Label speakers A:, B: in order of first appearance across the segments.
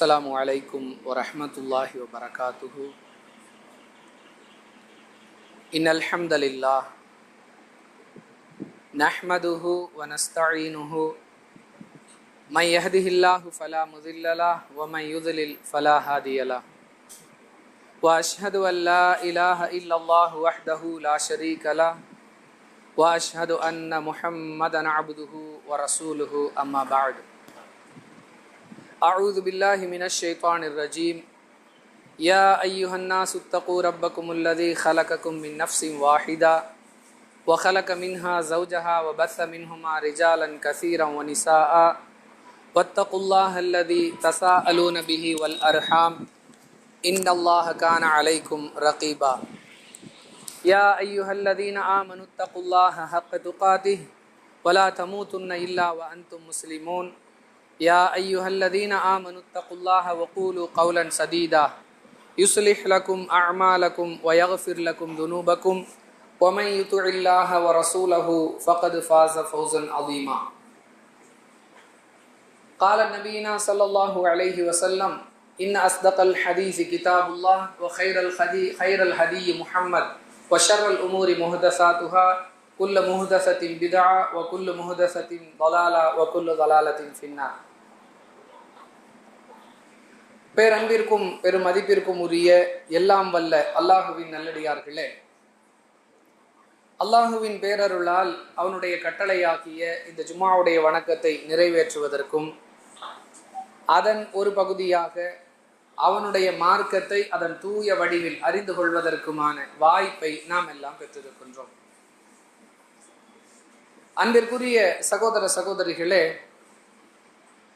A: அஸ்ஸலாமு அலைக்கும் வரஹ்மத்துல்லாஹி வபரகாத்துஹு. இன்னல் ஹம்தலில்லாஹ் நஹ்மதுஹு வ நஸ்தஈனுஹு மை யஹ்திஹில்லாஹு ஃபலா முதில்ல லஹு வ மை யுத்லில் ஃபலா ஹாதிய லஹு. வ அஷ்ஹது அன் லா இலாஹா இல்லல்லாஹு வஹ்தஹு லா ஷரீக லஹு வ அஷ்ஹது அன்ன முஹம்மதன் அப்துஹு வ ரசூலுஹு. அம்மா பஅத். أعوذ بالله من الشيطان الرجيم. يا أيها الناس اتقوا ربكم الذي خلقكم من نفس واحدة وخلق منها زوجها وبث منهما رجالا كثيرا ونساء واتقوا الله الذي تساءلون به والأرحام إن الله كان عليكم رقيبا. يا أيها الذين آمنوا اتقوا الله حق تقاته ولا تموتن إلا وأنتم مسلمون. يا أيها الذين آمنوا اتقوا الله وقولوا قولا سديدا يصلح لكم أعمالكم ويغفر لكم ذنوبكم ومن يطع الله ورسوله فقد فاز فوزا عظيما. قال نبينا صلى الله عليه وسلم إن أصدق الحديث كتاب الله وخير الهدي محمد وشر الأمور محدثاتها كل محدثة بدعة وكل محدثة ضلالة وكل ضلالة في النار. பேரன்பிற்கும் பெருமதிப்பிற்கும் உரிய எல்லாம் வல்ல அல்லாஹுவின் நல்லடியார்களே, அல்லாஹுவின் பேரருளால் அவனுடைய கட்டளையாகிய இந்த ஜும்ஆவுடைய வணக்கத்தை நிறைவேற்றுவதற்கும் அதன் ஒரு பகுதியாக அவனுடைய மார்க்கத்தை அதன் தூய வடிவில் அறிந்து கொள்வதற்குமான வாய்ப்பை நாம் எல்லாம் பெற்றிருக்கின்றோம். அன்பிற்குரிய சகோதர சகோதரிகளே,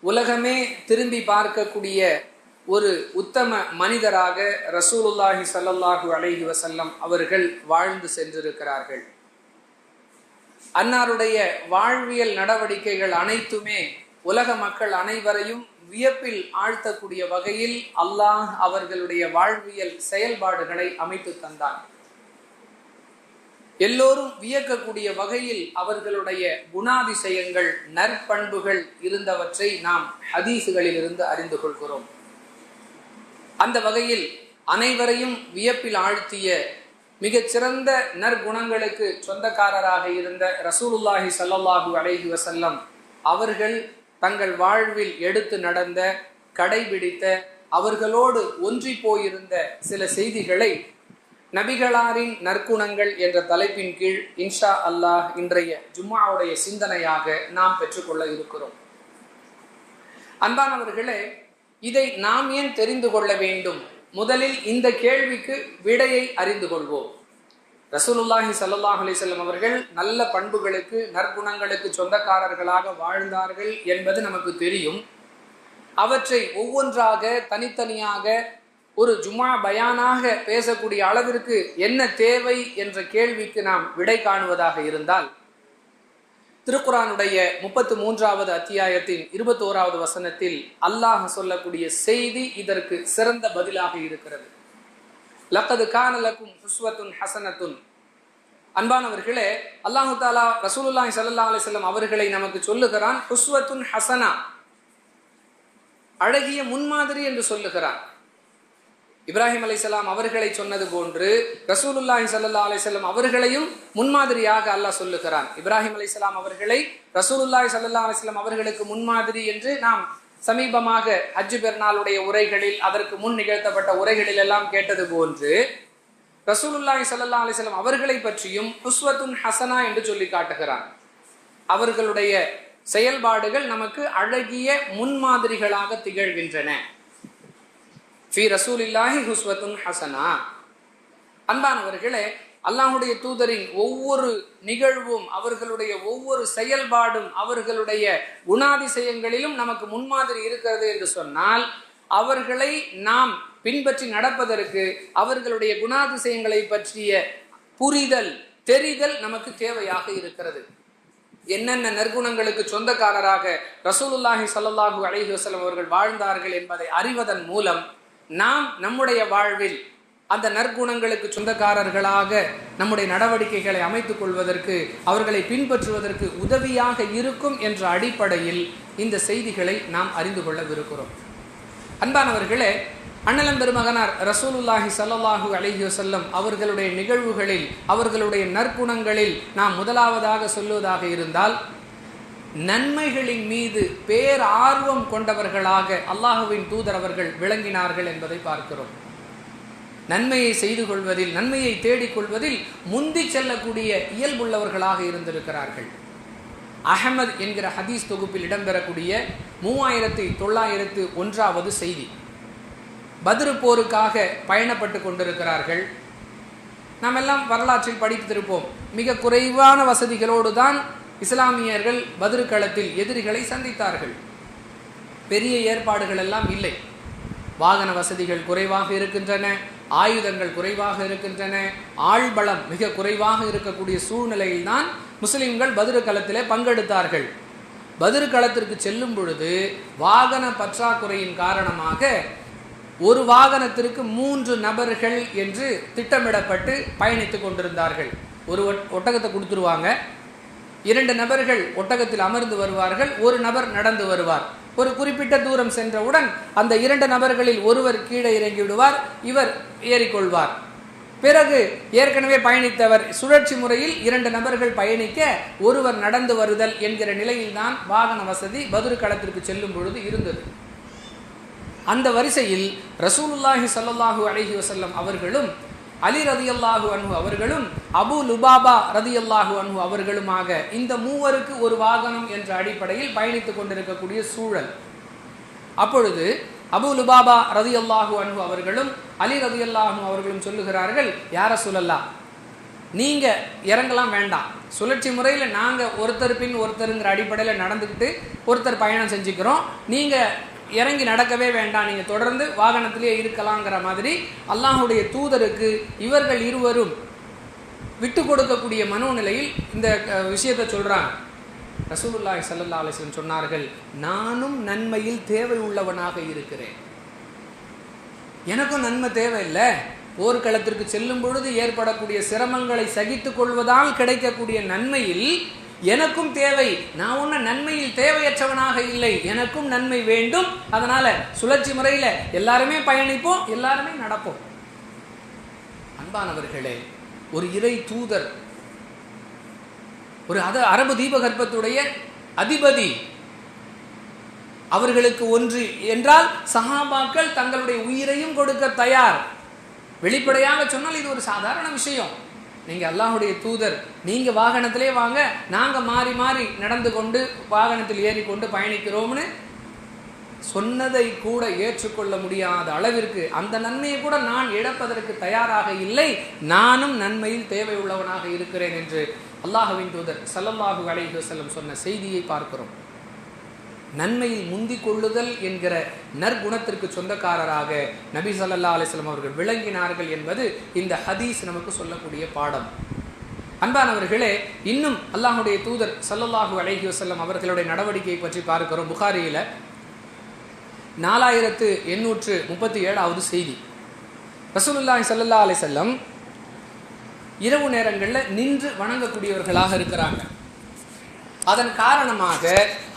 A: உலகமே திரும்பி பார்க்கக்கூடிய ஒரு உத்தம மனிதராக ரசூலுல்லாஹி ஸல்லல்லாஹு அலைஹி வஸல்லம் அவர்கள் வாழ்ந்து சென்றிருக்கிறார்கள். அன்னாருடைய வாழ்வியல் நடவடிக்கைகள் அனைத்துமே உலக மக்கள் அனைவரையும் வியப்பில் ஆழ்த்தக்கூடிய வகையில் அல்லாஹ் அவர்களுடைய வாழ்வியல் செயல்பாடுகளை அமைத்து தந்தார். எல்லோரும் வியக்கக்கூடிய வகையில் அவர்களுடைய குணாதிசயங்கள், நற்பண்புகள் இருந்தவற்றை நாம் ஹதீஸுகளில் இருந்து அறிந்து கொள்கிறோம். அந்த வகையில் அனைவரையும் வியப்பில் ஆழ்த்திய மிகச்சிறந்த நற்குணங்களுக்கு சொந்தக்காரராக இருந்த ரசூலுல்லாஹி ஸல்லல்லாஹு அலைஹி வஸல்லம் அவர்கள் தங்கள் வாழ்வில் எடுத்து நடந்த, கடைபிடித்த, அவர்களோடு ஒன்றி போயிருந்த சில செய்திகளை நபிகளாரின் நற்குணங்கள் என்ற தலைப்பின் கீழ் இன்ஷா அல்லாஹ் இன்றைய ஜும்ஆவுடைய சிந்தனையாக நாம் பெற்றுக்கொள்ள இருக்கிறோம். அன்பானவர்களே, இதை நாம் ஏன் தெரிந்து கொள்ள வேண்டும்? முதலில் இந்த கேள்விக்கு விடையை அறிந்து கொள்வோம். ரசூலுல்லாஹி ஸல்லல்லாஹு அலைஹி வஸல்லம் அவர்கள் நல்ல பண்புகளுக்கு, நற்குணங்களுக்கு சொந்தக்காரர்களாக வாழ்ந்தார்கள் என்பது நமக்கு தெரியும். அவற்றை ஒவ்வொன்றாக தனித்தனியாக ஒரு ஜும்ஆ பயானாக பேசக்கூடிய அளவிற்கு என்ன தேவை என்ற கேள்விக்கு நாம் விடை காணுவதாக இருந்தால், திருக்குர்ஆனுடைய 33வது அத்தியாயத்தின் 21வது வசனத்தில் அல்லாஹ் சொல்லக்கூடிய செய்தி இதற்கு சிறந்த பதிலாக இருக்கிறது. லக்கது கான லக்கும் உஸ்வத்துன் ஹஸனத்துன். அன்பானவர்களே, அல்லாஹு தஆலா ரசூலுல்லாஹி ஸல்லல்லாஹு அலைஹி வஸல்லம் அவர்களை நமக்கு சொல்லுகிறான் உஸ்வத்துன் ஹஸனா, அழகிய முன்மாதிரி என்று சொல்லுகிறான். இப்ராஹிம் அலைஹிஸ்ஸலாம் அவர்களை சொன்னது போன்று ரசூலுல்லாஹி ஸல்லல்லாஹு அலைஹி வஸல்லம் அவர்களையும் முன்மாதிரியாக அல்லாஹ் சொல்லுகிறான். இப்ராஹிம் அலைஹிஸ்ஸலாம் அவர்களை ரசூலுல்லாஹி ஸல்லல்லாஹு அலைஹி வஸல்லம் அவர்களுக்கு முன்மாதிரி என்று நாம் சமீபமாக ஹஜ் பெருநாளுடைய உரைகளில், அதற்கு முன் நிகழ்த்தப்பட்ட உரைகளில் எல்லாம் கேட்டது போன்று ரசூலுல்லாஹி ஸல்லல்லாஹு அலைஹி வஸல்லம் அவர்களை பற்றியும் உஸ்வத்துன் ஹஸனா என்று சொல்லி காட்டுகிறான். அவர்களுடைய செயல்பாடுகள் நமக்கு அழகிய முன்மாதிரிகளாக திகழ்கின்றன. ஃபீ ரசூலில்லாஹி உஸ்வத்துன் ஹஸனா. அன்பானவர்களே, அல்லாஹ்வுடைய தூதரின் ஒவ்வொரு நிகழ்வும், அவர்களுடைய ஒவ்வொரு செயல்பாடும், அவர்களுடைய குணாதிசயங்களிலும் நமக்கு முன்மாதிரி இருக்கிறது என்று சொன்னால், அவர்களை நாம் பின்பற்றி நடப்பதற்கு, அவர்களுடைய குணாதிசயங்களை பற்றிய புரிதல், தெரிதல் நமக்கு தேவையாக இருக்கிறது. என்னென்ன நற்குணங்களுக்கு சொந்தக்காரராக ரசூலுல்லாஹி ஸல்லல்லாஹு அலைஹி வஸல்லம் அவர்கள் வாழ்ந்தார்கள் என்பதை அறிவதன் மூலம் நாம் நம்முடைய வாழ்வில் அந்த நற்குணங்களுக்கு சொந்தக்காரர்களாக நம்முடைய நடவடிக்கைகளை அமைத்துக் கொள்வதற்கு, அவர்களை பின்பற்றுவதற்கு உதவியாக இருக்கும் என்ற அடிப்படையில் இந்த செய்திகளை நாம் அறிந்து கொள்ளவிருக்கிறோம். அன்பானவர்களே, அண்ணலம் பெருமகனார் ரசூலுல்லாஹி ஸல்லல்லாஹு அலைஹி வஸல்லம் அவர்களுடைய நிகழ்வுகளில், அவர்களுடைய நற்குணங்களில் நாம் முதலாவதாக சொல்லுவதாக இருந்தால், நன்மைகளின் மீது பேரார்வம் கொண்டவர்களாக அல்லாஹுவின் தூதர் அவர்கள் விளங்கினார்கள் என்பதை பார்க்கிறோம். நன்மையை செய்து கொள்வதில், நன்மையை தேடிக்கொள்வதில் முந்தி செல்லக்கூடிய இயல்புள்ளவர்களாக இருந்திருக்கிறார்கள். அஹமது என்கிற ஹதீஸ் தொகுப்பில் இடம்பெறக்கூடிய 3901வது செய்தி. பத்ரு போருக்காக பயணப்பட்டு கொண்டிருக்கிறார்கள். நாம் எல்லாம் வரலாற்றில் படித்திருப்போம். மிக குறைவான வசதிகளோடு தான் இஸ்லாமியர்கள் பத்ரு களத்தில் எதிரிகளை சந்தித்தார்கள். பெரிய ஏற்பாடுகள் எல்லாம் இல்லை. வாகன வசதிகள் குறைவாக இருக்கின்றன, ஆயுதங்கள் குறைவாக இருக்கின்றன, ஆள்பலம் மிக குறைவாக இருக்கக்கூடிய சூழ்நிலையில் தான் முஸ்லிம்கள் பத்ரு களத்திலே பங்கெடுத்தார்கள். பத்ரு களத்திற்கு செல்லும் பொழுது வாகன பற்றாக்குறையின் காரணமாக ஒரு வாகனத்திற்கு 3 நபர்கள் என்று திட்டமிடப்பட்டு பயணித்துக் கொண்டிருந்தார்கள். ஒரு ஒட்டகத்தை கொடுத்துருவாங்க, 2 நபர்கள் ஒட்டகத்தில் அமர்ந்து வருவார்கள், ஒரு நபர் நடந்து வருவார். ஒரு குறிப்பிட்ட தூரம் சென்றவுடன் அந்த 2 நபர்களில் ஒருவர் கீழே இறங்கி விடுவார், இவர் ஏறிக்கொள்வார். பிறகு ஏற்கனவே பயணித்தவர் சுழற்சி முறையில் 2 நபர்கள் பயணிக்க ஒருவர் நடந்து வருதல் என்கிற நிலையில்தான் வாகன வசதி பத்ரு களத்திற்கு செல்லும் பொழுது இருந்தது. அந்த வரிசையில் ரசூலுல்லாஹி ஸல்லல்லாஹு அலைஹி வஸல்லம் அவர்களும், அலி ரதியல்லாஹு அன்ஹு அவர்களும், அபு லுபாபா ரதியல்லாஹு அன்ஹு அவர்களுமாக இந்த மூவருக்கு ஒரு வாகனம் என்ற அடிப்படையில் பயணித்துக் கொண்டிருக்கக்கூடிய சூழல். அப்பொழுது அபு லுபாபா ரதியல்லாஹு அன்ஹு அவர்களும் அலி ரதியல்லாஹு அவர்களும் சொல்லுகிறார்கள், யார ரசூலல்லாஹ், நீங்க இறங்கலாம் வேண்டாம், சுழற்சி முறையில் நாங்க ஒருத்தர் பின் ஒருத்தருங்கிற அடிப்படையில் நடந்துக்கிட்டு ஒருத்தர் பயணம் செஞ்சுக்கிறோம், நீங்க இறங்கி நடக்கவே வேண்டாம், நீங்க தொடர்ந்து வாகனத்திலே இருக்கலாங்கிற மாதிரி அல்லாஹுடைய தூதருக்கு இவர்கள் இருவரும் விட்டு கொடுக்கக்கூடிய மனோநிலையில் இந்த விஷயத்தை சொல்றாங்க. ரசூலுல்லாஹி ஸல்லல்லாஹு அலைஹி வஸல்லம் சொன்னார்கள், நானும் நன்மையில் தேவை உள்ளவனாக இருக்கிறேன், எனக்கும் நன்மை தேவையில்லை. போர்க்களத்திற்கு செல்லும் பொழுது ஏற்படக்கூடிய சிரமங்களை சகித்துக் கொள்வதால் கிடைக்கக்கூடிய நன்மையில் எனக்கும் தேவை. நான் ஒன்ன நன்மையில் தேவையற்றவனாக இல்லை, எனக்கும் நன்மை வேண்டும். அதனால சுழற்சி முறையில் எல்லாருமே பயணிப்போம், எல்லாருமே நடப்போம். அன்பானவர்களே, ஒரு இறை தூதர், ஒரு அரபு தீபகற்பத்துடைய அதிபதி, அவர்களுக்கு ஒன்று என்றால் சஹாபாக்கள் தங்களுடைய உயிரையும் கொடுக்க தயார். வெளிப்படையாக சொன்னால் இது ஒரு சாதாரண விஷயம். நீங்க அல்லாஹுடைய தூதர், நீங்க வாகனத்திலே வாங்க, நாங்க மாறி மாறி நடந்து கொண்டு வாகனத்தில் ஏறிக்கொண்டு பயணிக்கிறோம்னு சொன்னதை கூட ஏற்றுக்கொள்ள முடியாத அளவிற்கு அந்த நன்மையை கூட நான் இழப்பதற்கு தயாராக இல்லை, நானும் நன்மையில் தேவை உள்ளவனாக இருக்கிறேன் என்று அல்லாஹ்வின் தூதர் ஸல்லல்லாஹு அலைஹி வஸல்லம் சொன்ன செய்தியை பார்க்கிறோம். நன்மையில் முந்திக் கொள்ளுதல் என்கிற நற்குணத்திற்கு சொந்தக்காரராக நபி ஸல்லல்லாஹு அலைஹி வஸல்லம் அவர்கள் விளங்கினார்கள் என்பது இந்த ஹதீஸ் நமக்கு சொல்லக்கூடிய பாடம். அன்பானவர்களே, இன்னும் அல்லாஹுடைய தூதர் ஸல்லல்லாஹு அலைஹி வஸல்லம் அவர்களுடைய நடவடிக்கையை பற்றி பார்க்கிறோம். புகாரியில 4837வது செய்தி. ரசூலுல்லாஹி ஸல்லல்லாஹு அலைஹி வஸல்லம் இரவு நேரங்களில் நின்று வணங்கக்கூடியவர்களாக இருக்கிறாங்க. அதன் காரணமாக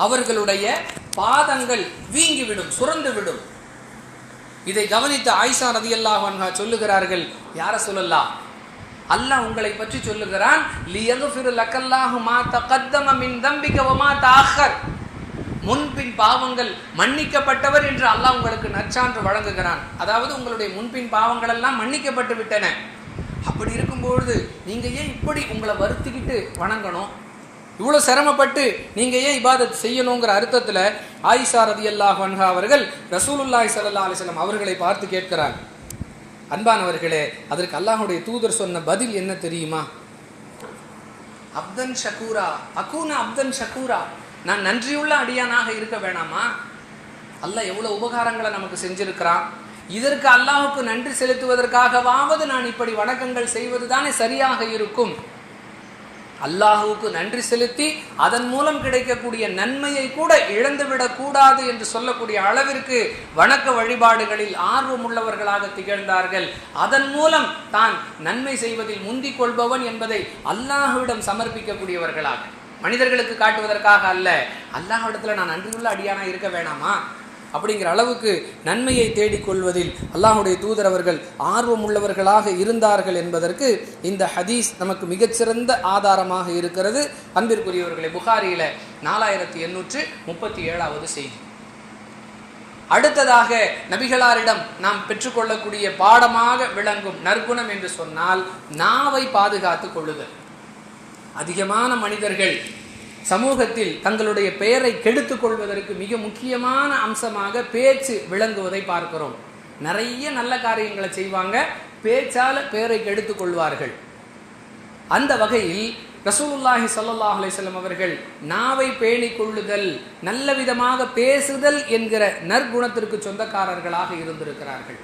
A: அவர்களுடைய பாதங்கள் வீங்கிவிடும், சுரந்துவிடும். இதை கவனித்த ஆயிஷா ரதியல்லாஹு அன்ஹா சொல்லுகிறார்கள், யார சொல்லலாம், அல்லாஹ் உங்களை பற்றி சொல்லுகிறான், லியக்ஃபிரு லக்கல்லாஹு மா தகத்தம மின் தம்பிக வ மா தஅக்கர், முன்பின் பாவங்கள் மன்னிக்கப்பட்டவர் என்று அல்லாஹ் உங்களுக்கு நற்சான்று வழங்குகிறான். அதாவது உங்களுடைய முன்பின் பாவங்கள் எல்லாம் மன்னிக்கப்பட்டு விட்டன. அப்படி இருக்கும்பொழுது நீங்க ஏன் இப்படி உங்களை வருத்திக்கிட்டு வணங்கணும், இவ்வளோ சிரமப்பட்டு நீங்கள் ஏன் இபாதத் செய்யணுங்கிற அர்த்தத்தில் ஆயிஷா ரதியல்லாஹு அன்ஹா அவர்கள் ரசூலுல்லாஹி ஸல்லல்லாஹு அலைஹி வஸல்லம் அவர்களை பார்த்து கேட்கிறாங்க. அன்பானவர்களே, அதற்கு அல்லாஹுடைய தூதர் சொன்ன பதில் என்ன தெரியுமா? அப்தன் ஷக்கூரா, அகூன அப்தன் ஷக்கூரா, நான் நன்றியுள்ள அடியானாக இருக்க வேணாமா? அல்லாஹ் எவ்வளோ உபகாரங்களை நமக்கு செஞ்சிருக்கிறான், இதற்கு அல்லாஹுக்கு நன்றி செலுத்துவதற்காகவாவது நான் இப்படி வணக்கங்கள் செய்வது தானே சரியாக இருக்கும். அல்லாஹுவுக்கு நன்றி செலுத்தி அதன் மூலம் கிடைக்கக்கூடிய நன்மையை கூட இழந்துவிடக் கூடாது என்று சொல்லக்கூடிய அளவிற்கு வணக்க வழிபாடுகளில் ஆர்வம் உள்ளவர்களாக திகழ்ந்தார்கள். அதன் மூலம் தான் நன்மை செய்வதில் முந்திக் கொள்பவன் என்பதை அல்லாஹுவிடம் சமர்ப்பிக்கக்கூடியவர்களாக, மனிதர்களுக்கு காட்டுவதற்காக அல்ல, அல்லாஹ்விடத்தில் நான் நன்றியுள்ள அடியானா இருக்க வேணாமா அப்படிங்கிற அளவுக்கு நன்மையை தேடிக்கொள்வதில் அல்லாஹுடைய தூதர் அவர்கள் ஆர்வம் உள்ளவர்களாக இருந்தார்கள் என்பதற்கு இந்த ஹதீஸ் நமக்கு மிகச்சிறந்த ஆதாரமாக இருக்கிறது. அன்பிற்குரியவர்களை, புகாரியில 4837வது செய்தி. அடுத்ததாக நபிகளாரிடம் நாம் பெற்றுக்கொள்ளக்கூடிய பாடமாக விளங்கும் நற்குணம் என்று சொன்னால் நாவை பாதுகாத்து கொள்ளுதல். அதிகமான மனிதர்கள் சமூகத்தில் தங்களுடைய பெயரை கெடுத்துக் கொள்வதற்கு மிக முக்கியமான அம்சமாக பேச்சு விளங்குவதை பார்க்கிறோம். நிறைய நல்ல காரியங்களை செய்வாங்க, பேச்சால பெயரை கெடுத்துக் கொள்வார்கள். அந்த வகையில் ரசூலுல்லாஹி ஸல்லல்லாஹு அலைஹி வஸல்லம் அவர்கள் நாவை பேணி கொள்ளுதல், நல்ல விதமாக பேசுதல் என்கிற நற்குணத்திற்கு சொந்தக்காரர்களாக இருந்திருக்கிறார்கள்.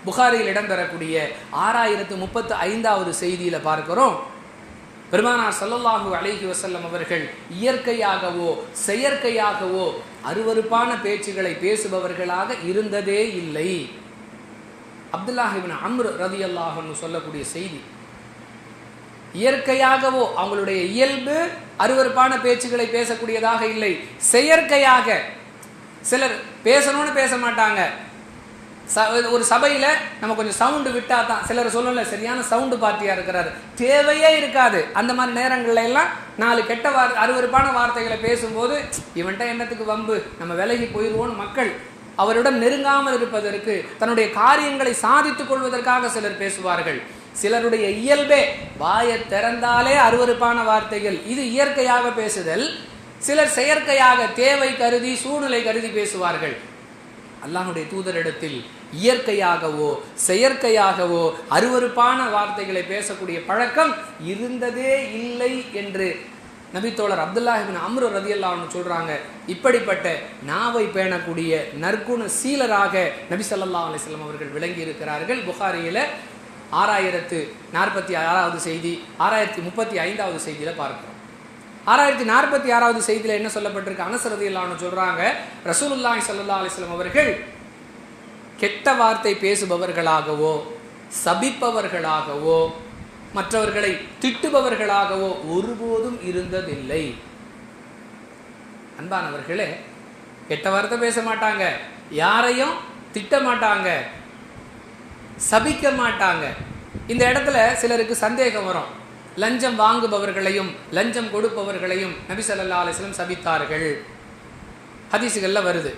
A: புகாரியில் இடம்பெறக்கூடிய 6035வது செய்தியில பார்க்கிறோம், பெருமானார் ஸல்லல்லாஹு அலைஹி வஸல்லம் அவர்கள் இயற்கையாகவோ செயற்கையாகவோ அருவருப்பான பேச்சுகளை பேசுபவர்களாக இருந்ததே இல்லை. அப்துல்லாஹ் இப்னு அம்ர் ரலியல்லாஹு அன்ஹு சொல்லக்கூடிய செய்தி, இயற்கையாகவோ அவங்களுடைய இயல்பு அருவருப்பான பேச்சுகளை பேசக்கூடியதாக இல்லை, செயற்கையாக சிலர் பேசணும்னு பேச மாட்டாங்க. ஒரு சபையில நம்ம கொஞ்சம் சவுண்டு விட்டா தான், சிலர் சொல்லல சரியான சவுண்டு பார்ட்டியா இருக்கிறாரு, தேவையே இருக்காது. அந்த மாதிரி நேரங்கள்ல எல்லாம் 4 கெட்ட அருவருப்பான வார்த்தைகளை பேசும்போது இவன்ட்ட என்னத்துக்கு வம்பு, நம்ம விலகி போயிடுவோம், மக்கள் அவரிடம் நெருங்காமல் இருப்பதற்கு, தன்னுடைய காரியங்களை சாதித்துக் கொள்வதற்காக சிலர் பேசுவார்கள். சிலருடைய இயல்பே வாயை திறந்தாலே அருவருப்பான வார்த்தைகள், இது இயற்கையாக பேசுதல். சிலர் செயற்கையாக தேவை கருதி சூழ்நிலை கருதி பேசுவார்கள். அல்லாஹ்வுடைய தூதரிடத்தில் இயற்கையாகவோ செயற்கையாகவோ அருவருப்பான வார்த்தைகளை பேசக்கூடிய பழக்கம் இருந்ததே இல்லை என்று நபித்தோழர் அப்துல்லாஹ் இப்னு அம்ர் ரலியல்லாஹு அன்ஹு சொல்றாங்க. இப்படிப்பட்ட நாவை பேணக்கூடிய நற்குண சீலராக நபி ஸல்லல்லாஹு அலைஹி வஸல்லம் அவர்கள் விளங்கி இருக்கிறார்கள். புகாரியில 6046வது செய்தி, 6035வது செய்தியில பார்க்கிறோம். 6046வது செய்தியில என்ன சொல்லப்பட்டிருக்கு? அனஸ் ரலியல்லாஹு அன்ஹு சொல்றாங்க, ரசூலுல்லாஹி ஸல்லல்லாஹு அலைஹி வஸல்லம் அவர்கள் கெட்ட வார்த்தை பேசுபவர்களாகவோ சபிப்பவர்களாகவோ மற்றவர்களை திட்டுபவர்களாகவோ ஒருபோதும் இருந்ததில்லை. அன்பானவர்களே, கெட்ட வார்த்தை பேச மாட்டாங்க, யாரையும் திட்ட மாட்டாங்க, சபிக்க மாட்டாங்க. இந்த இடத்துல சிலருக்கு சந்தேகம் வரும், லஞ்சம் வாங்குபவர்களையும் லஞ்சம் கொடுப்பவர்களையும் நபி ஸல்லல்லாஹு அலைஹி வஸல்லம் சபித்தார்கள், ஹதீஸுகள்ல வருது.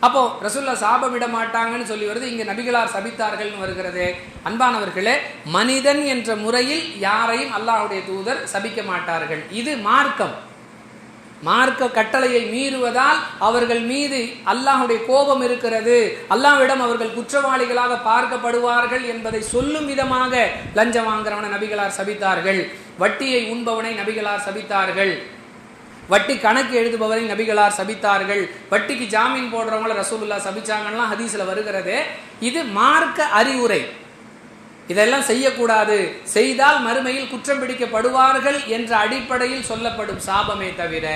A: அப்போ ரசூலுல்லாஹ் சாபமிட மாட்டாங்கன்னு சொல்லி வருது, இங்க நபிகளார் சபித்தார்கள்னு வருகிறது. அன்பானவர்களே, மனிதன் என்ற முறையில் யாரையும் அல்லாஹ்வுடைய தூதர் சபிக்க மாட்டார்கள். இது மார்க்கம். மார்க்க கட்டளையை மீறுவதால் அவர்கள் மீது அல்லாஹ்வுடைய கோபம் இருக்கிறது, அல்லாஹ்விடம் அவர்கள் குற்றவாளிகளாக பார்க்கப்படுவார்கள் என்பதை சொல்லும் விதமாக லஞ்சம் வாங்குறவனை நபிகளார் சபித்தார்கள், வட்டியை உண்பவனை நபிகளார் சபித்தார்கள், வட்டி கணக்கு எழுதுபவரை நபிகளார் சபித்தார்கள், வட்டிக்கு ஜாமீன் போடுறவங்கள ரசூலுல்லாஹ் சபிச்சாங்கலாம் ஹதீஸ்ல வருகிறது. இது மார்க்க அறிவுரை. இதெல்லாம் செய்யக்கூடாது, செய்தால் மறுமையில் குற்றம் பிடிக்கப்படுவார்கள் என்ற அடிப்படையில் சொல்லப்படும் சாபமே தவிர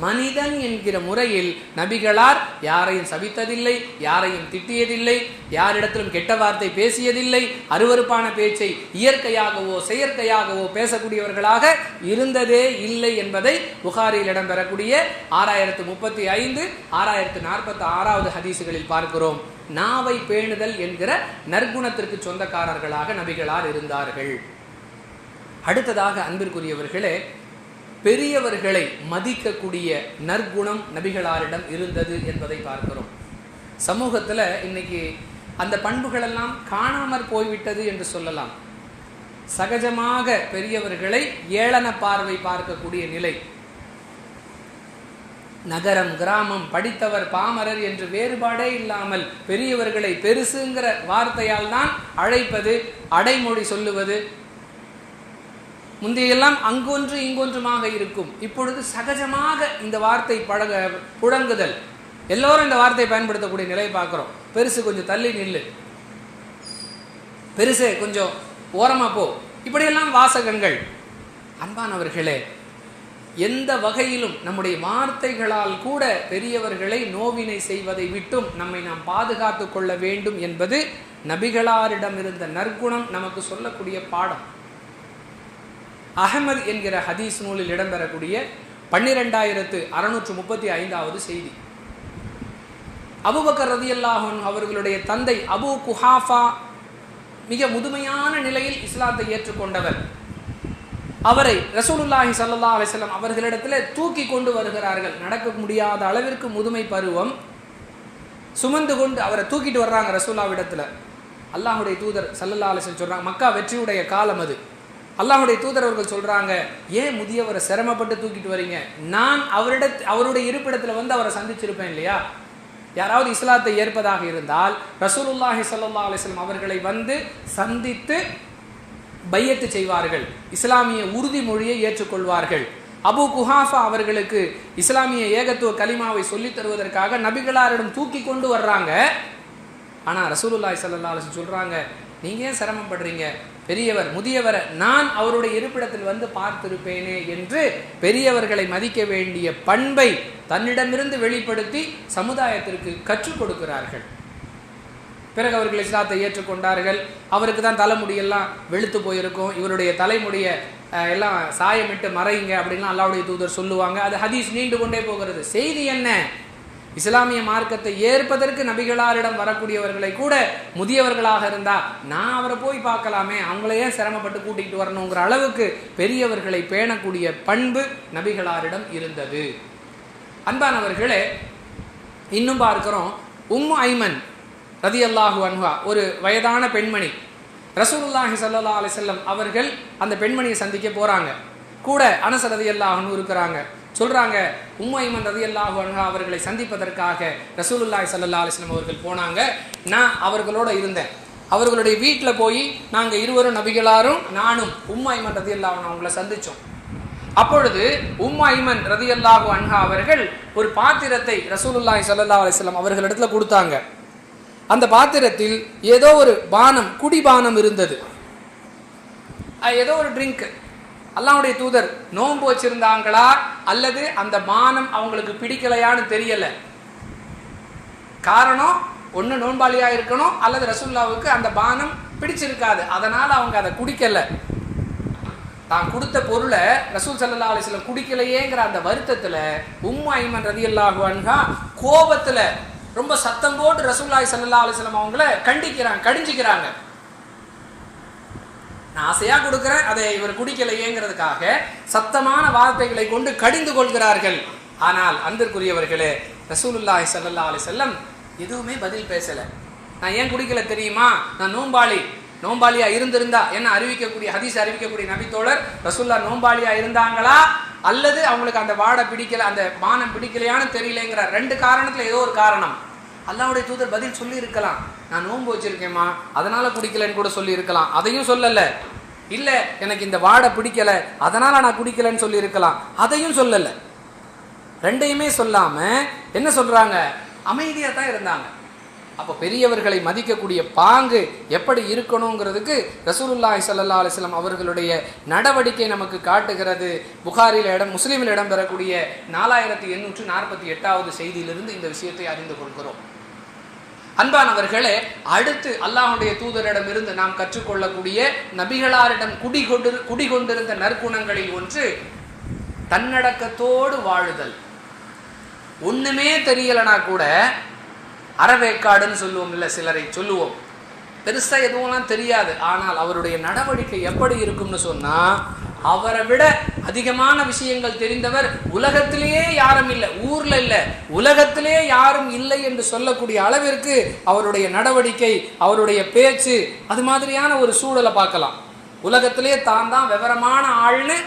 A: மனிதன் என்கிற முறையில் நபிகளார் யாரையும் சபித்ததில்லை, யாரையும் திட்டியதில்லை, யாரிடத்திலும் கெட்ட வார்த்தை பேசியதில்லை, அருவருப்பான பேச்சை இயற்கையாகவோ செயற்கையாகவோ பேசக்கூடியவர்களாக இருந்ததே இல்லை என்பதை புகாரியில் இடம்பெறக்கூடிய 6035, 6046வது ஹதீசுகளில் பார்க்கிறோம். நாவை பேணுதல் என்கிற நற்குணத்திற்கு சொந்தக்காரர்களாக நபிகளார் இருந்தார்கள். அடுத்ததாக அன்பிற்குரியவர்களே, பெரியவர்களை மதிக்கக்கூடிய நற்குணம் நபிகளாரிடம் இருந்தது என்பதை பார்க்கிறோம். சமூகத்தில் இன்னைக்கு அந்த பண்புகளெல்லாம் காணாமற் போய்விட்டது என்று சொல்லலாம். சகஜமாக பெரியவர்களை ஏளன பார்வை பார்க்கக்கூடிய நிலை, நகரம் கிராமம், படித்தவர் பாமரர் என்று வேறுபாடே இல்லாமல் பெரியவர்களை பெருசுங்கிற வார்த்தையால் தான் அழைப்பது, அடைமொழி சொல்லுவது. முந்தையெல்லாம் அங்கொன்று இங்கொன்றுமாக இருக்கும், இப்பொழுது சகஜமாக இந்த வார்த்தை புழங்குதல், எல்லோரும் இந்த வார்த்தையை பயன்படுத்தக்கூடிய நிலையை பார்க்கிறோம். பெருசு கொஞ்சம் தள்ளி நில்லு, பெருசு கொஞ்சம் ஓரமா போ, இப்படியெல்லாம் வாசகங்கள். அன்பானவர்களே, எந்த வகையிலும் நம்முடைய வார்த்தைகளால் கூட பெரியவர்களை நோவினை செய்வதை விட்டும் நம்மை நாம் பாதுகாத்து கொள்ள வேண்டும் என்பது நபிகளாரிடம் இருந்த நற்குணம் நமக்கு சொல்லக்கூடிய பாடம். அஹ்மத் என்கிற ஹதீஸ் நூலில் இடம்பெறக்கூடிய 12635வது செய்தி, அபூபக்கர் ரலியல்லாஹு அன்ஹு அவர்களுடைய தந்தை அபூ குஹாஃபா மிக முதுமையான நிலையில் இஸ்லாத்தை ஏற்றுக்கொண்டவர். அவரை ரசூலுல்லாஹி ஸல்லல்லாஹு அலைஹி வஸல்லம் அவர்களிடத்தில் தூக்கி கொண்டு வருகிறார்கள். நடக்க முடியாத அளவிற்கு முதுமை பருவம். சுமந்து கொண்டு அவரை தூக்கிட்டு வர்றாங்க ரசூலுல்லாஹ்விடத்துல. அல்லாஹ்வுடைய தூதர் ஸல்லல்லாஹு அலைஹி வஸல்லம் சொல்றாங்க, மக்கா வெற்றியுடைய காலம் அது. அல்லாஹ்வுடைய தூதர் அவர்கள் சொல்றாங்க, ஏன் முதியவரை சிரமப்பட்டு தூக்கிட்டு வரீங்க? நான் அவருடைய இருப்பிடத்தில் வந்து அவரை சந்திச்சிருப்பேன் இல்லையா? யாராவது இஸ்லாத்தை ஏற்பதாக இருந்தால் ரசூலுல்லாஹி ஸல்லல்லாஹு அலைஹி வஸல்லம் அவர்களை வந்து சந்தித்து பையத்து செய்வார்கள், இஸ்லாமிய உறுதிமொழியை ஏற்றுக்கொள்வார்கள். அபூ குஹாஃபா அவர்களுக்கு இஸ்லாமிய ஏகத்துவ கலிமாவை சொல்லித் தருவதற்காக நபிகளாரிடம் தூக்கி கொண்டு வர்றாங்க. ஆனால் ரசூலுல்லாஹி ஸல்லல்லாஹு அலைஹி வஸல்லம் சொல்றாங்க, நீங்க ஏன் சிரமப்படுறீங்க? பெரியவர் முதியவரை நான் அவருடைய இருப்பிடத்தில் வந்து பார்த்திருப்பேனே என்று பெரியவர்களை மதிக்க வேண்டிய பண்பை தன்னிடமிருந்து வெளிப்படுத்தி சமுதாயத்திற்கு கற்றுக் கொடுக்கிறார்கள். பிறகு அவர்கள் இஸ்லாத்தை ஏற்றுக்கொண்டார்கள். அவருக்கு தான் தலைமுடியெல்லாம் வெளுத்து போயிருக்கும், இவருடைய தலைமுடியை எல்லாம் சாயமிட்டு மறையுங்க அப்படின்லாம் அல்லாஹ்வுடைய தூதர் சொல்லுவாங்க. அது ஹதீஸ் நீண்டு கொண்டே போகிறது. செய்தி என்ன? இஸ்லாமிய மார்க்கத்தை ஏற்பதற்கு நபிகளாரிடம் வரக்கூடியவர்களை கூட முதியவர்களாக இருந்தா நான் அவரை போய் பார்க்கலாமே, அவங்களையே சிரமப்பட்டு கூட்டிகிட்டு வரணுங்கிற அளவுக்கு பெரியவர்களை பேணக்கூடிய பண்பு நபிகளாரிடம் இருந்தது. அன்பானவர்களே, இன்னும் பார்க்கிறோம், உம்மு ஐமன் ரலியல்லாஹு அன்ஹா ஒரு வயதான பெண்மணி. ரசூலுல்லாஹி ஸல்லல்லாஹு அலைஹி வஸல்லம் அவர்கள் அந்த பெண்மணியை சந்திக்க போறாங்க. கூட அனஸ் ரலியல்லாஹு அன்ஹு இருக்கிறாங்க. சொல்றாங்க, உம்மு ஐமன் ரலியல்லாஹு அன்ஹா அவர்களை சந்திப்பதற்காக ரசூலுல்லாஹி ஸல்லல்லாஹு அலைஹி வஸல்லம் அவர்கள் போனாங்க. நான் அவர்களோட இருந்தேன். அவர்களுடைய வீட்டில் போய் நாங்கள் இருவரும் நபிகளாரும் நானும் உம்மு ஐமன் ரலியல்லாஹு அன்ஹா அவங்களை சந்திச்சோம். அப்பொழுது உம்மு ஐமன் ரலியல்லாஹு அன்ஹா அவர்கள் ஒரு பாத்திரத்தை ரசூலுல்லாஹி ஸல்லல்லாஹு அலைஹி வஸல்லம் அவர்களிடத்துல கொடுத்தாங்க. அந்த பாத்திரத்தில் ஏதோ ஒரு பானம், குடிபானம் இருந்தது. ஏதோ ஒரு ட்ரிங்க். அல்லாஹ்வுடைய தூதர் நோன்பு வச்சிருந்தாங்களா அல்லது அந்த பானம் அவங்களுக்கு பிடிக்கலையான்னு தெரியல. காரணம் ஒன்று நோன்பாளியா இருக்கணும் அல்லது ரசூலுல்லாஹ்வுக்கு அந்த பானம் பிடிச்சிருக்காது, அதனால அவங்க அதை குடிக்கல. தான் கொடுத்த பொருளை ரசூல் ஸல்லல்லாஹு அலைஹி வஸல்லம் குடிக்கலையேங்கிற அந்த வருத்தத்துல உம்மு ஐமன் ரலியல்லாஹு அன்ஹா கோபத்துல ரொம்ப சத்தம் போட்டு ரசூலுல்லாஹி ஸல்லல்லாஹு அலைஹி வஸல்லம் அவங்கள கடிஞ்சிக்கிறாங்க. நான் ஆசையா கொடுக்குறேன், அதை இவர் குடிக்கலையேங்கிறதுக்காக சத்தமான வார்த்தைகளை கொண்டு கடிந்து கொள்கிறார்கள். ஆனால் அன்பிற்குரியவர்களே, ரசூலுல்லாஹி ஸல்லல்லாஹு அலைஹி வஸல்லம் எதுவுமே பதில் பேசல. நான் ஏன் குடிக்கல தெரியுமா? நான் நோம்பாளியா இருந்திருந்தா என்ன அறிவிக்கக்கூடிய ஹதீஸ் அறிவிக்கக்கூடிய நபித்தோழர் ரசூலுல்லாஹ் நோம்பாளியா இருந்தாங்களா அல்லது அவங்களுக்கு அந்த வாடை பிடிக்கல, அந்த பானம் பிடிக்கலையான்னு தெரியலங்கிற ரெண்டு காரணத்துல ஏதோ ஒரு காரணம். அல்லாஹ்வுடைய தூதர் பதில் சொல்லி இருக்கலாம், நான் நோன்பு வச்சிருக்கேம்மா அதனால குடிக்கலன்னு கூட சொல்லி இருக்கலாம். அதையும் சொல்லல. இல்ல எனக்கு இந்த வாடை பிடிக்கல அதனால நான் குடிக்கலன்னு சொல்லி இருக்கலாம். அதையும் சொல்லல. ரெண்டையுமே சொல்லாம என்ன சொல்றாங்க? அமைதியா தான் இருந்தாங்க. அப்போ பெரியவர்களை மதிக்கக்கூடிய பாங்கு எப்படி இருக்கணுங்கிறதுக்கு ரசூலுல்லாஹி ஸல்லல்லாஹு அலைஹி வஸல்லம் அவர்களுடைய நடவடிக்கை நமக்கு காட்டுகிறது. புகாரில் முஸ்லிமில் இடம்பெறக்கூடிய 4848வது செய்தியிலிருந்து இந்த விஷயத்தை அறிந்து கொள்கிறோம். அன்பானவர்களே, அடுத்து அல்லாஹ்வுடைய தூதரிடமிருந்து நாம் கற்றுக்கொள்ளக்கூடிய நபிகளாரிடம் குடிகொண்டிருந்த நற்குணங்களில் ஒன்று தன்னடக்கத்தோடு வாழுதல். ஒண்ணுமே தெரியலனா கூட அறவேக்காடுன்னு சொல்லுவோம், இல்லை சிலரை சொல்லுவோம், பெருசா எதுவும் தெரியாது, ஆனால் அவருடைய நடவடிக்கை எப்படி இருக்கும்னு சொன்னா அவரை விட அதிகமான விஷயங்கள் தெரிந்தவர் உலகத்திலேயே யாரும் இல்லை, ஊர்ல இல்லை, உலகத்திலே யாரும் இல்லை என்று சொல்லக்கூடிய அளவிற்கு அவருடைய நடவடிக்கை, அவருடைய பேச்சு, அது மாதிரியான ஒரு சூழலை பார்க்கலாம். உலகத்திலே தான் விவரமான ஆள்னு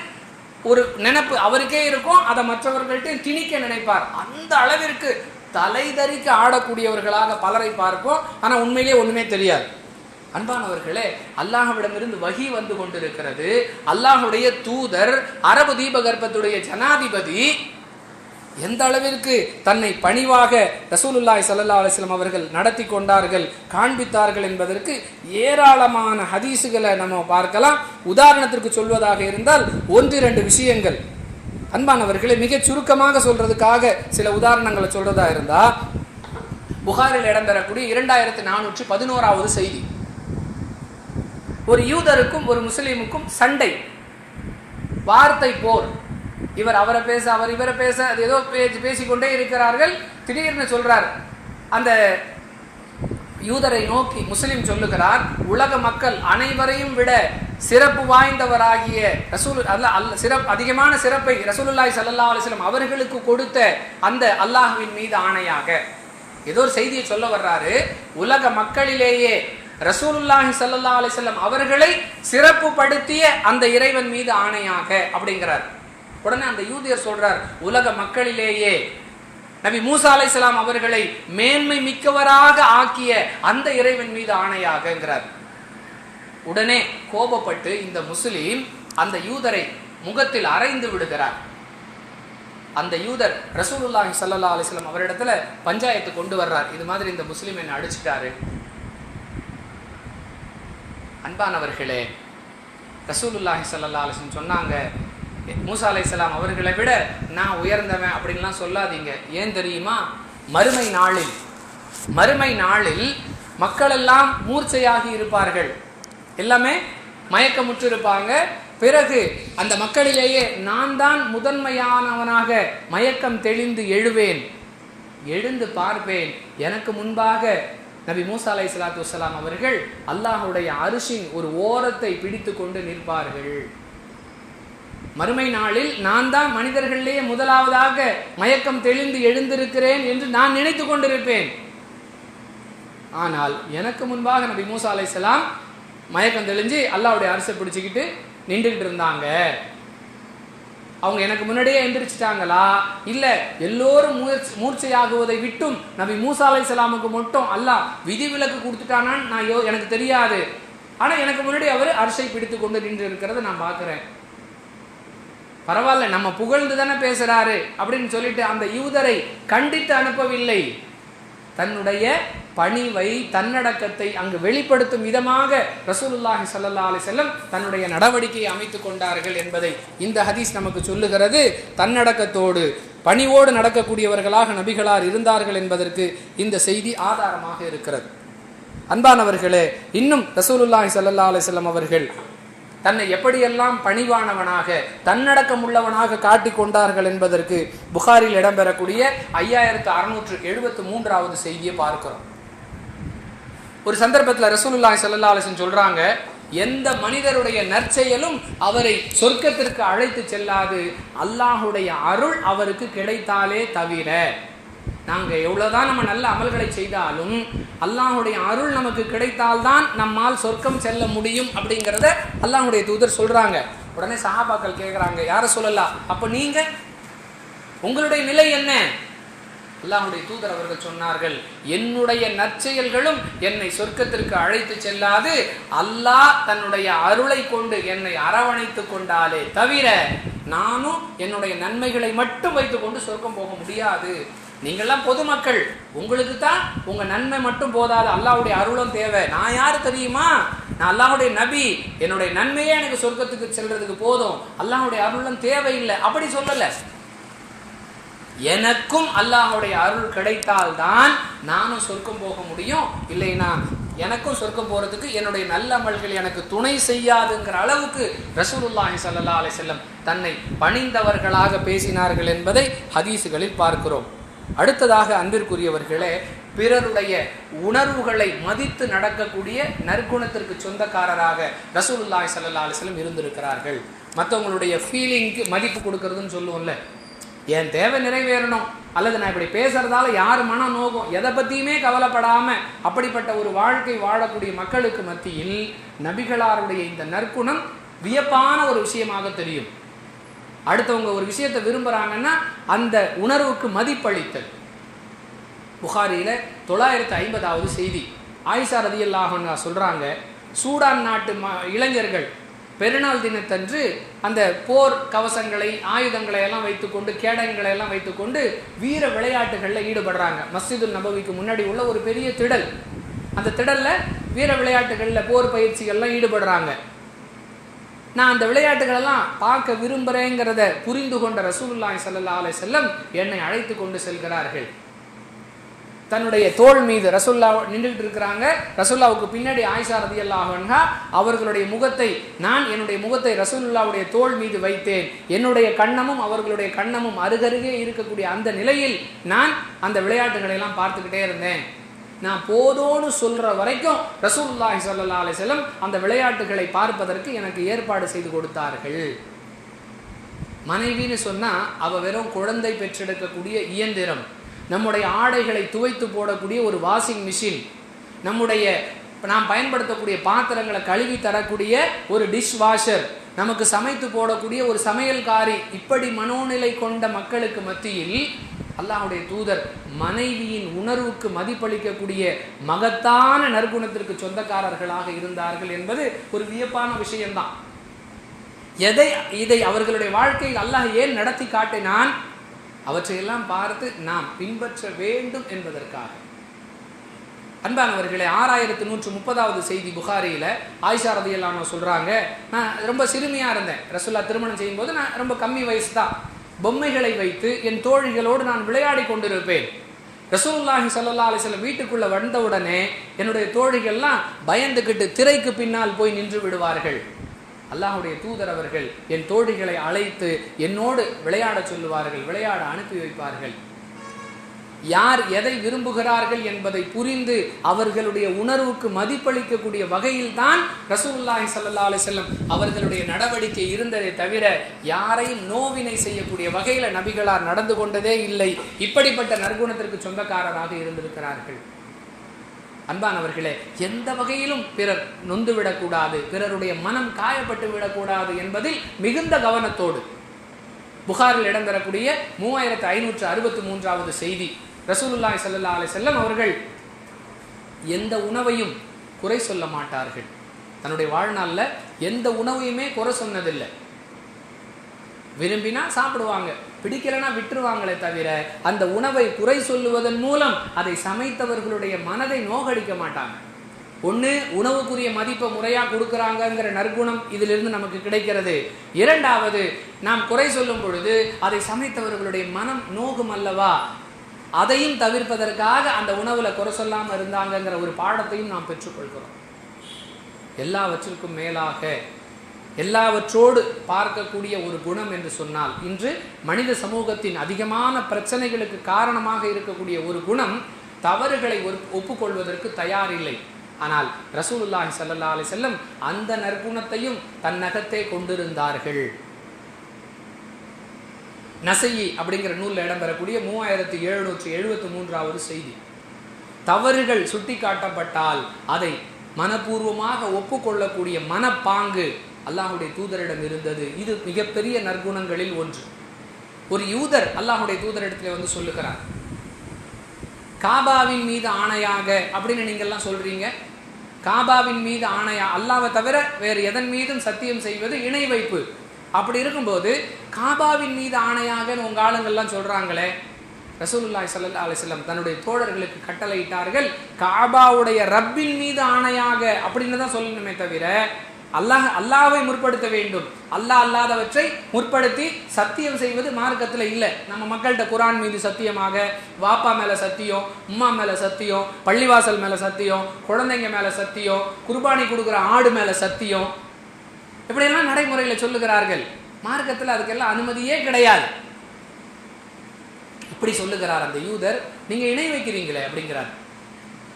A: ஒரு நினைப்பு அவருக்கே இருக்கும். அதை மற்றவர்கள்ட்ட திணிக்க நினைப்பார். அந்த அளவிற்கு தலைதறிக்க ஆடக்கூடியவர்களாக பலரை பார்ப்போம். ஆனா உண்மையிலே ஒண்ணுமே தெரியாது. அன்பானவர்களே, அல்லாஹ்விடமிருந்து வஹி வந்து கொண்டிருக்கிறது. அல்லாஹ்வுடைய தூதர், அரபு தீபகற்பத்துடைய ஜனாதிபதி எந்த அளவிற்கு தன்னை பணிவாக ரசூலுல்லாஹி ஸல்லல்லாஹு அலைஹி வஸல்லம் அவர்கள் நடத்தி கொண்டார்கள், காண்பித்தார்கள் என்பதற்கு ஏராளமான ஹதீஸுகளை நம்ம பார்க்கலாம். உதாரணத்திற்கு சொல்வதாக இருந்தால் 1-2 விஷயங்கள். அன்பானவர்களே, மிக சுருக்கமாக சொல்றதுக்காக சில உதாரணங்களை சொல்றதா இருந்தா, புகாரில் இடம்பெறக்கூடிய 2411வது செய்தி. ஒரு யூதருக்கும் ஒரு முஸ்லீமுக்கும் சண்டை, வார்த்தை போர். இவர் அவரை பேச, அவர் இவரை பேச, அது ஏதோ பேசிக்கொண்டே இருக்கிறார்கள். திடீர்னு சொல்றார், அந்த யூதரை நோக்கி முஸ்லிம் சொல்லுகிறார், உலக மக்கள் அனைவரையும் விட சிறப்பு வாய்ந்தவராகிய அதிகமான சிறப்பை ரசூலுல்லாஹி ஸல்லல்லாஹு அலைஹி வஸல்லம் அவர்களுக்கு கொடுத்த அந்த அல்லாஹ்வின் மீது ஆணையாக ஏதோ ஒரு செய்தியை சொல்ல வர்றாரு. உலக மக்களிலேயே ரசூலுல்லாஹி ஸல்லல்லாஹு அலைஹி வஸல்லம் அவர்களை சிறப்பு படுத்திய அந்த இறைவன் மீது ஆணையாக அப்படிங்கிறார். உடனே அந்த யூதர் சொல்றார், உலக மக்களிலேயே நபி மூசா அலைஹிஸ்ஸலாம் அவர்களை மேன்மை மிக்கவராக ஆக்கிய அந்த இறைவன் மீது ஆணையாகங்கிறார். உடனே கோபப்பட்டு இந்த முஸ்லிம் அந்த யூதரை முகத்தில் அறைந்து விடுகிறார். அந்த யூதர் ரசூலுல்லாஹி ஸல்லல்லாஹு அலைஹி வஸல்லம் அவரிடத்துல பஞ்சாயத்து கொண்டு வர்றார், இது மாதிரி இந்த முஸ்லிம் என்ன அடிச்சிட்டாரு. அன்பானவர்களே, ரசூலுல்லாஹி ஸல்லல்லாஹு அலைஹி வஸல்லம் சொன்னாங்க, மூசா அலைஹிஸ்ஸலாம் அவர்களை விட நான் உயர்ந்தவன் அப்படின்லாம் சொல்லாதீங்க. ஏன் தெரியுமா? மறுமை நாளில் மக்கள் எல்லாம் மூர்ச்சையாகி இருப்பார்கள், எல்லாமே மயக்கமுற்று இருப்பாங்க. பிறகு அந்த மக்களிலேயே நான் தான் முதன்மையானவனாக மயக்கம் தெளிந்து எழுந்து பார்ப்பேன். எனக்கு முன்பாக நபி மூசா அலைஹிஸ்ஸலாத்து வஸ்ஸலாம் அவர்கள் அல்லாஹ்வுடைய அரிஷின் ஒரு ஓரத்தை பிடித்து கொண்டு நிற்பார்கள். மறுமை நாளில் நான் தான் மனிதர்களிலேயே முதலாவதாக மயக்கம் தெளிந்து எழுந்திருக்கிறேன் என்று நான் நினைத்து கொண்டிருப்பேன். ஆனால் எனக்கு முன்பாக நபி மூசா அலைஹிஸ்ஸலாம் மயக்கம் தெளிஞ்சு அல்லாஹ்வுடைய அரிசை பிடிச்சிக்கிட்டு நின்றுகிட்டு இருந்தாங்க. அவங்க எனக்கு முன்னாடியே எந்திரிச்சிட்டாங்களா? இல்ல எல்லோரும் மூர்ச்சையாகுவதை விட்டும் நபி மூசா அலைஹிஸ்ஸலாமுக்கு மட்டும் அல்லாஹ் விதிவிலக்கு கொடுத்துட்டானான்னு எனக்கு தெரியாது. ஆனா எனக்கு முன்னாடி அவர் அரிசை பிடித்து கொண்டு நின்று இருக்கிறத நான் பார்க்கிறேன். பரவாயில்ல, நம்ம புகழ்ந்து தானே பேசுறாரு அப்படின்னு சொல்லிட்டு அந்த யூதரை கண்டித்து அனுப்பவில்லை. தன்னுடைய பணிவை, தன்னடக்கத்தை அங்கு வெளிப்படுத்தும் விதமாக ரசூலுல்லாஹி ஸல்லல்லாஹு அலைஹி வஸல்லம் தன்னுடைய நடவடிக்கையை அமைத்துக் கொண்டார்கள் என்பதை இந்த ஹதீஸ் நமக்கு சொல்லுகிறது. தன்னடக்கத்தோடு பணிவோடு நடக்கக்கூடியவர்களாக நபிகளார் இருந்தார்கள் என்பதற்கு இந்த செய்தி ஆதாரமாக இருக்கிறது. அன்பானவர்களே, இன்னும் ரசூலுல்லாஹி ஸல்லல்லாஹு அலைஹி வஸல்லம் அவர்கள் தன்னை எப்படியெல்லாம் பணிவானவனாக தன்னடக்கம் உள்ளவனாக காட்டிக் கொண்டார்கள் என்பதற்கு புகாரில் இடம்பெறக்கூடிய 5673வது செய்தியை பார்க்கிறோம். ஒரு சந்தர்ப்பத்தில் ரசூலுல்லாஹி ஸல்லல்லாஹு அலைஹி வஸல்லம் சொல்றாங்க, எந்த மனிதருடைய நற்செயலும் அவரை சொர்க்கத்திற்கு அழைத்து செல்லாது, அல்லாஹுடைய அருள் அவருக்கு கிடைத்தாலே தவிர. நாங்கள் எவ்வளோதான் நம்ம நல்ல அமல்களை செய்தாலும் அல்லாஹுடைய அருள் நமக்கு கிடைத்தால்தான் நம்மால் சொர்க்கம் செல்ல முடியும் அப்படிங்கிறத அல்லாஹுடைய தூதர் சொல்றாங்க. உடனே சஹாபாக்கள் கேட்குறாங்க, யார சொல்லலாம், அப்போ நீங்க உங்களுடைய நிலை என்ன? அல்லாஹுடைய தூதர் அவர்கள் சொன்னார்கள், என்னுடைய நற்செயல்களும் என்னை சொர்க்கத்திற்கு அழைத்து செல்லாது, அல்லாஹ் தன்னுடைய அருளை கொண்டு என்னை அரவணைத்து கொண்டாலே தவிர நானும் என்னுடைய நன்மைகளை மட்டும் வைத்துக் கொண்டு சொர்க்கம் போக முடியாது. நீங்கள்லாம் பொதுமக்கள், உங்களுக்கு தான் உங்க நன்மை மட்டும் போதாது, அல்லாஹ்வுடைய அருளும் தேவை. நான் யாரு தெரியுமா? நான் அல்லாஹ்வுடைய நபி, என்னுடைய நன்மையே எனக்கு சொர்க்கத்துக்கு செல்றதுக்கு போதும், அல்லாஹ்வுடைய அருளும் தேவையில்லை அப்படி சொல்லல. எனக்கும் அல்லாஹ்வுடைய அருள் கிடைத்தால்தான் நானும் சொர்க்கம் போக முடியும், இல்லைன்னா எனக்கும் சொர்க்கம் போறதுக்கு என்னுடைய நல்ல அமல்கள் எனக்கு துணை செய்யாதுங்கிற அளவுக்கு ரசூலுல்லாஹி ஸல்லல்லாஹு அலைஹி வஸல்லம் தன்னை பணிந்தவர்களாக பேசினார்கள் என்பதை ஹதீஸுகளில் பார்க்கிறோம். அடுத்ததாக அன்பிற்குரியவர்களே, பிறருடைய உணர்வுகளை மதித்து நடக்கக்கூடிய நற்குணத்திற்கு சொந்தக்காரராக ரசூலுல்லாஹி ஸல்லல்லாஹு அலைஹி வஸல்லம் இருந்திருக்கிறார்கள். மற்றவங்களுடைய ஃபீலிங்க்கு மதிப்பு கொடுக்கறதுன்னு சொல்லுவோம்ல, என் தேவை நிறைவேறணும் அல்லது நான் இப்படி பேசுறதால யார் மனம் நோகும், எதை பற்றியுமே கவலைப்படாம அப்படிப்பட்ட ஒரு வாழ்க்கை வாழக்கூடிய மக்களுக்கு மத்தியில் நபிகளாருடைய இந்த நற்குணம் வியப்பான ஒரு விஷயமாக தெரியும். அடுத்தவங்க ஒரு விஷயத்தை விரும்புகிறாங்கன்னா அந்த உணர்வுக்கு மதிப்பளித்தல். புகாரியில் 950வது செய்தி, ஆயிஷா ரலியல்லாஹு அன்ஹா சொல்கிறாங்க, சூடான் நாட்டு இளைஞர்கள் பெருநாள் தினத்தன்று அந்த போர் கவசங்களை, ஆயுதங்களை எல்லாம் வைத்துக்கொண்டு, கேடயங்களை எல்லாம் வைத்துக்கொண்டு வீர விளையாட்டுகளில் ஈடுபடுறாங்க. மஸ்ஜிதுல் நபவிக்கு முன்னாடி உள்ள ஒரு பெரிய திடல், அந்த திடலில் வீர விளையாட்டுகளில் போர் பயிற்சிகள்லாம் ஈடுபடுறாங்க. நான் அந்த விளையாட்டுகளெல்லாம் பார்க்க விரும்புகிறேங்கிறத புரிந்து கொண்ட ரசூலுல்லாஹி ஸல்லல்லாஹு அலைஹி வஸல்லம் என்னை அழைத்து கொண்டு செல்கிறார்கள். தன்னுடைய தோள் மீது ரசூல்லா நின்றுட்டு இருக்கிறாங்க. ரசூல்லாவுக்கு பின்னாடி ஆயிஷா ரலியல்லாஹு அன்ஹா அவர்களுடைய முகத்தை, நான் என்னுடைய முகத்தை ரசூலுல்லாவுடைய தோள் மீது வைத்தேன். என்னுடைய கண்ணமும் அவர்களுடைய கண்ணமும் அருகருகே இருக்கக்கூடிய அந்த நிலையில் நான் அந்த விளையாட்டுகளை எல்லாம் பார்த்துக்கிட்டே இருந்தேன். நான் போதோன்னு சொல்ற வரைக்கும் ரசூலுல்லாஹி ஸல்லல்லாஹு அலைஹி வஸல்லம் அந்த விளையாட்டுகளை பார்ப்பதற்கு எனக்கு ஏற்பாடு செய்து கொடுத்தார்கள். மனைவின்னு சொன்னா அவ வெறும் குழந்தை பெற்றெடுக்கக்கூடிய இயந்திரம், நம்முடைய ஆடைகளை துவைத்து போடக்கூடிய ஒரு வாஷிங் மிஷின், நம்முடைய நாம் பயன்படுத்தக்கூடிய பாத்திரங்களை கழுவி தரக்கூடிய ஒரு டிஷ் வாஷர், நமக்கு சமைத்து போடக்கூடிய ஒரு சமையல்காரி, இப்படி மனோநிலை கொண்ட மக்களுக்கு மத்தியில் அல்லாஹ்வுடைய தூதர் மனைவியின் உணர்வுக்கு மதிப்பளிக்கக்கூடிய மகத்தான நற்குணத்திற்கு சொந்தக்காரர்களாக இருந்தார்கள் என்பது ஒரு வியப்பான விஷயம்தான். இதை அவர்களுடைய வாழ்க்கையில் அல்லாஹ் ஏன் நடத்தி காட்டினான்? அவற்றையெல்லாம் பார்த்து நாம் பின்பற்ற வேண்டும் என்பதற்காக. அன்பானவர்களே, 6130வது செய்தி புகாரியில ஆயிஷா ரலியல்லாஹு அன்ஹா சொல்றாங்க, நான் ரொம்ப சிறுமியா இருந்தேன். ரசூலுல்லாஹ் திருமணம் செய்யும் போது நான் ரொம்ப கம்மி வயசு தான். பொம்மைகளை வைத்து என் தோழிகளோடு நான் விளையாடி கொண்டிருப்பேன். ரசூலுல்லாஹி ஸல்லல்லாஹு அலைஹி வஸல்லம் வீட்டுக்குள்ள வந்தவுடனே என்னுடைய தோழிகள்லாம் பயந்துகிட்டு திரைக்கு பின்னால் போய் நின்று விடுவார்கள். அல்லாஹ்வுடைய தூதர் அவர்கள் என் தோழிகளை அழைத்து என்னோடு விளையாட சொல்லுவார்கள், விளையாட அனுப்பி வைப்பார்கள். யார் எதை விரும்புகிறார்கள் என்பதை புரிந்து அவர்களுடைய உணர்வுக்கு மதிப்பளிக்கக்கூடிய வகையில் தான் ரசூலுல்லாஹி ஸல்லல்லாஹு அலைஹி வஸல்லம் அவர்களுடைய நடவடிக்கை இருந்ததை தவிர யாரையும் நோவினை செய்யக்கூடிய வகையில் நபிகளார் நடந்து கொண்டதே இல்லை. இப்படிப்பட்ட நற்குணத்திற்கு சொந்தக்காரராக இருந்திருக்கிறார்கள். அன்பானவர்களே, எந்த வகையிலும் பிறர் நொந்து விடக்கூடாது, பிறருடைய மனம் காயப்பட்டு விடக்கூடாது என்பதில் மிகுந்த கவனத்தோடு புகாரில் இடம்பெறக்கூடிய 3563வது செய்தி, ரசூலுல்லாஹி ஸல்லல்லாஹு அலைஹி வஸல்லம் அவர்கள் எந்த உணவையும் குறை சொல்ல மாட்டார்கள். தன்னுடைய வாழ்நாளில் எந்த உணவையுமே குறை சொன்னதில்லை. விரும்பினா சாப்பிடுவாங்க, பிடிக்கலனா விட்டுருவாங்களே தவிர அந்த உணவை குறை சொல்லுவதன் மூலம் அதை சமைத்தவர்களுடைய மனதை நோகடிக்க மாட்டாங்க. ஒன்று, உணவுக்குரிய மதிப்பை முறையாக கொடுக்குறாங்கங்கிற நற்குணம் இதிலிருந்து நமக்கு கிடைக்கிறது. இரண்டாவது, நாம் குறை சொல்லும் பொழுது அதை சமைத்தவர்களுடைய மனம் நோகும் அல்லவா, அதையும் தவிர்ப்பதற்காக அந்த உணவில் குறை சொல்லாமல் இருந்தாங்கங்கிற ஒரு பாடத்தையும் நாம் பெற்றுக்கொள்கிறோம். எல்லாவற்றிற்கும் மேலாக எல்லாவற்றோடு பார்க்கக்கூடிய ஒரு குணம் என்று சொன்னால், இன்று மனித சமூகத்தின் அதிகமான பிரச்சனைகளுக்கு காரணமாக இருக்கக்கூடிய ஒரு குணம், தவறுகளை ஒப்புக்கொள்வதற்கு தயாரில்லை. ஆனால் ரசூலுல்லாஹி ஸல்லல்லாஹு அலைஹி வஸல்லம் அந்த நற்குணத்தையும் தன்னகத்தே கொண்டிருந்தார்கள். நசையி அப்படிங்கிற நூலில் இடம்பெறக்கூடிய 3773வது செய்தி, தவறுகள் சுட்டி காட்டப்பட்டால் அதை மனப்பூர்வமாக ஒப்புக்கொள்ளக்கூடிய மனப்பாங்கு அல்லாஹ்வுடைய தூதரிடம் இருந்தது. இது மிகப்பெரிய நற்குணங்களில் ஒன்று. ஒரு யூதர் அல்லாஹ்வுடைய தூதரிடத்தில் வந்து சொல்லுகிறார், காபாவின் மீது ஆணையாக அப்படின்னு நீங்கள்லாம் சொல்றீங்க, காபாவின் மீது ஆணையா, அல்லாஹ்வை தவிர வேறு எதன் மீதும் சத்தியம் செய்வது இணை வைப்பு. அப்படி இருக்கும்போது காபாவின் மீது ஆணையாக உங்க ஆளுங்கள்லாம் சொல்றாங்களே. ரசூலுல்லாஹி ஸல்லல்லாஹு அலைஹி வஸல்லம் தன்னுடைய தோழர்களுக்கு கட்டளையிட்டார்கள், காபாவுடைய ரப்பின் மீது ஆணையாக அப்படின்னு தான் சொல்லணுமே தவிர அல்லாஹ்வை முற்படுத்த வேண்டும். அல்லாஹ் அல்லாதவற்றை முற்படுத்தி சத்தியம் செய்வது மார்க்கத்தில் இல்லை. நம்ம மக்கள்கிட்ட குரான் மீது சத்தியமாக, வாப்பா மேல சத்தியம், உம்மா மேல சத்தியம், பள்ளிவாசல் மேல சத்தியம், குழந்தைங்க மேல சத்தியம், குர்பானி கொடுக்குற ஆடு மேல சத்தியம், இப்படியெல்லாம் நடைமுறையில் சொல்லுகிறார்கள். மார்க்கத்தில் அதுக்கெல்லாம் அனுமதியே கிடையாது. இப்படி சொல்லுகிறார் அந்த யூதர். நீங்க இணை வைக்கிறீங்களே அப்படிங்கிறார்.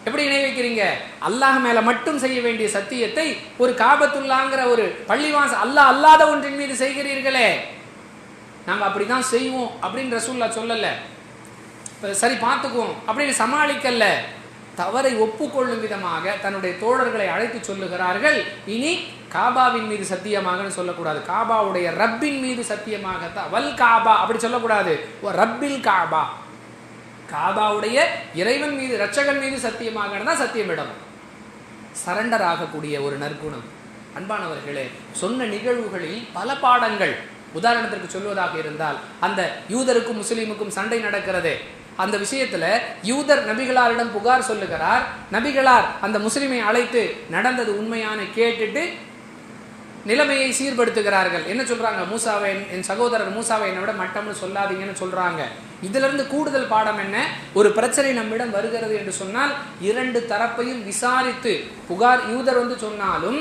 A: எப்படி இணை வைக்கிறீங்க? அல்லாஹ் மேல மட்டும் செய்ய வேண்டிய சத்தியத்தை ஒரு காபத்துல்லாங்கிற ஒரு பள்ளிவாசல் அல்லாஹ் அல்லாத ஒன்றின் மீது செய்கிறீர்களே. நாங்க அப்படிதான் செய்வோம் அப்படின்னு ரசூலுல்லாஹ் சொல்லல, சரி பார்த்துக்குவோம் அப்படின்னு சமாளிக்கல. தவறை ஒப்புக்கொள்ளும் விதமாக தன்னுடைய தோழர்களை அழைத்து சொல்லுகிறார்கள், இனி காபாவின் மீது சத்தியமாக சொல்லக்கூடாது, காபாவுடைய ரப்பின் மீது சத்தியமாகத்தான், வல் காபா அப்படி சொல்லக்கூடாது, ரப்பில் காபா, காபாவுடைய இறைவன் மீது, இரட்சகன் மீது சத்தியமாக தான் சத்தியமிடம். சரண்டர் ஆகக்கூடிய ஒரு நற்குணம். அன்பானவர்களே, சொன்ன நிகழ்வுகளில் பல பாடங்கள். உதாரணத்திற்கு சொல்வதாக இருந்தால், அந்த யூதருக்கும் முஸ்லீமுக்கும் சண்டை நடக்கிறதே, அந்த விஷயத்துல யூதர் நபிகளாரிடம் புகார் சொல்லுகிறார். நபிகளார் அந்த முஸ்லிமை அழைத்து நடந்தது உண்மையான கேட்டுட்டு நிலைமையை சீர்படுத்துகிறார்கள். என்ன சொல்றாங்க? மூசாவை, என் சகோதரர் மூசாவை என்னை விட மட்டம்னு சொல்லாதீங்கன்னு சொல்றாங்க. இதுல இருந்து கூடுதல் பாடம் என்ன? ஒரு பிரச்சனை நம்மிடம் வருகிறது என்று சொன்னால் இரண்டு தரப்பையும் விசாரித்து, புகார் யூதர் சொன்னாலும்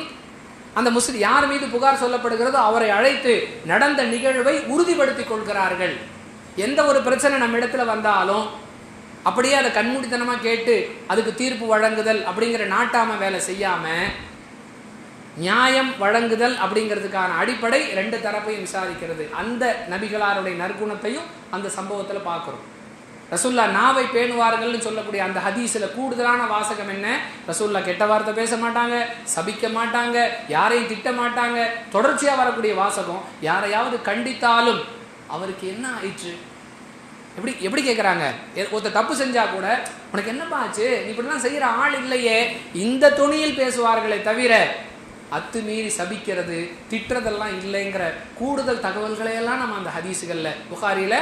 A: அந்த முஸ்லிம் யார் மீது புகார் சொல்லப்படுகிறதோ அவரை அழைத்து நடந்த நிகழ்வை உறுதிப்படுத்திக் கொள்கிறார்கள். எந்த ஒரு பிரச்சனை நம்ம இடத்துல வந்தாலும் அப்படியே அதை கண்மூடித்தனமா கேட்டு அதுக்கு தீர்ப்பு வழங்குதல் அப்படிங்கிற நாட்டாம வேலை செய்யாம நியாயம் வழங்குதல் அப்படிங்கிறதுக்கான அடிப்படை ரெண்டு தரப்பையும் விசாரிக்கிறது. அந்த நபிகளாருடைய நற்குணத்தையும் அந்த சம்பவத்தில் பார்க்கிறோம். ரசூல்லா நாவை பேணுவார்கள்னு சொல்லக்கூடிய அந்த ஹதீஸ்ல கூடுதலான வாசகம் என்ன? ரசூல்லா கெட்ட வார்த்தை பேச மாட்டாங்க, சபிக்க மாட்டாங்க, யாரையும் திட்ட மாட்டாங்க. தொடர்ச்சியா வரக்கூடிய வாசகம், யாரையாவது கண்டித்தாலும் அவருக்கு என்ன ஆயிற்று, எப்படி எப்படி கேட்குறாங்க? ஒருத்தர் தப்பு செஞ்சா கூட உனக்கு என்னப்பா ஆச்சு, நீ இப்படிலாம் செய்யற ஆள் இல்லையே, இந்த துணியில் பேசுவார்களே தவிர அத்துமீறி சபிக்கிறது திட்டுறதெல்லாம் இல்லைங்கிற கூடுதல் தகவல்களை எல்லாம் நம்ம அந்த ஹதீஸுகள்ல புகாரில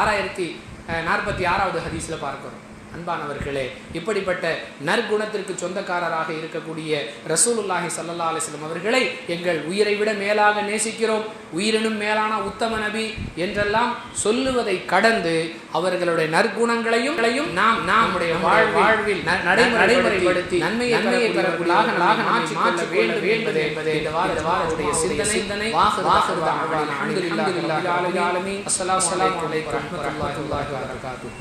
A: 6046வது ஹதீஸ்ல பார்க்கிறோம். அன்பானவர்களே, இப்படிப்பட்ட நற்குணத்திற்கு சொந்தக்காரராக இருக்கக்கூடிய ரசூலுல்லாஹி ஸல்லல்லாஹு அலைஹி வஸல்லம் அவர்களை எங்கள் உயிரை விட மேலாக நேசிக்கிறோம். உயிரினும் மேலான உத்தம நபி என்றெல்லாம் சொல்லுவதை கடந்து அவர்களுடைய நற்குணங்களையும் நாம் நம்முடைய வாழ்வில் நடைமுறைப்படுத்தி நன்மையை பெறக்கூடியவர்களாக மாற்றிக்கொள்ள வேண்டும் என்பதே இந்த வாரத்துடைய சிந்தனை. அல்ஹம்துலில்லாஹி ரப்பில் ஆலமீன். அஸ்ஸலாமு அலைக்கும் வரஹ்மத்துல்லாஹி வபரகாத்துஹு.